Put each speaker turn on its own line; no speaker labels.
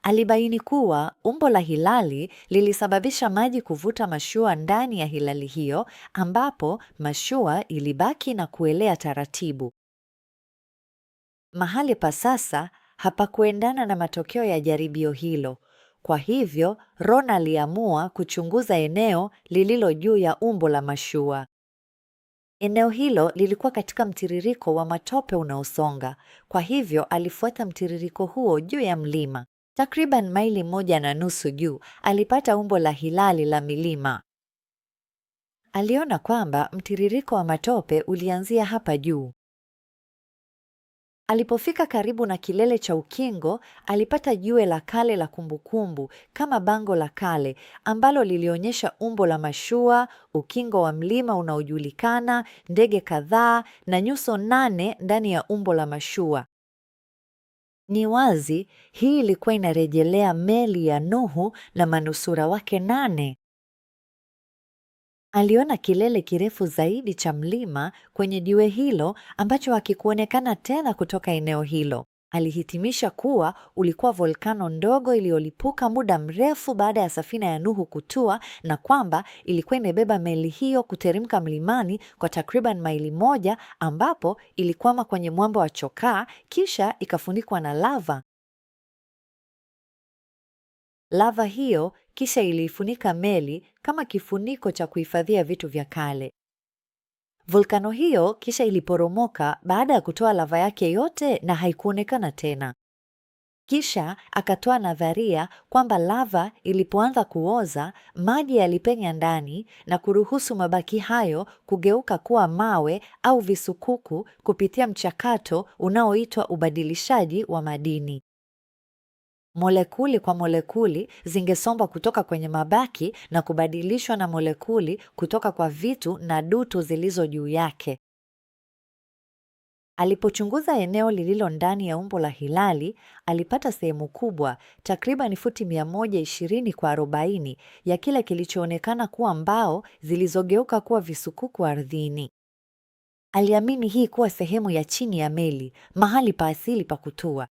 Alibaini kuwa umbo la hilali lilisababisha maji kuvuta mashua ndani ya hilali hiyo, ambapo mashua ilibaki na kuelea taratibu. Mahali pa sasa hapakuendana na matokeo ya jaribio hilo. Kwa hivyo, Ron aliamua kuchunguza eneo lililo juu ya umbo la mashua. Eneo hilo lilikuwa katika mtiririko wa matope unaosonga. Kwa hivyo, alifuata mtiririko huo juu ya mlima. Takriban maili 1.5 juu, alipata umbo la hilali la milima. Aliona kwamba mtiririko wa matope ulianzia hapa juu. Alipofika karibu na kilele cha ukingo, alipata jiwe la kale la kumbukumbu kama bango la kale ambalo lilionyesha umbo la mashua, ukingo wa mlima unaojulikana, ndege kadhaa na nyuso 8 ndani ya umbo la mashua. Ni wazi hii ilikuwa inarejelea meli ya Nuhu na manusura wake 8. Aliona kilele kirefu zaidi cha mlima kwenye jiwe hilo ambacho hakikuonekana tena kutoka eneo hilo. Alihitimisha kuwa ulikuwa volkano ndogo iliyolipuka muda mrefu baada ya safina ya Nuhu kutua, na kwamba ilikuwa imebeba meli hiyo kuteremka mlimani kwa takriban maili 1 ambapo ilikwama kwenye mwamba wa chokaa kisha ikafunikwa na lava. Lava hiyo kisha iliifunika meli kama kifuniko cha kuhifadhia vitu vya kale. Volkano hiyo kisha iliporomoka baada ya kutoa lava yake yote na haikuonekana tena. Kisha akatoa nadharia kwamba lava ilipoanza kuoza, maji yalipenya ndani na kuruhusu mabaki hayo kugeuka kuwa mawe au visukuku kupitia mchakato unaoitwa ubadilishaji wa madini. Molekuli kwa molekuli zingesomba kutoka kwenye mabaki na kubadilishwa na molekuli kutoka kwa vitu na dutu zilizo juu yake. Alipochunguza eneo lililo ndani ya umbo la hilali, alipata sehemu kubwa, takriban futi 120 kwa 40, ya kile kilichoonekana kuwa mbao zilizogeuka kuwa visukuku ardhini. Aliamini hii kuwa sehemu ya chini ya meli, mahali pa asili pa kutua.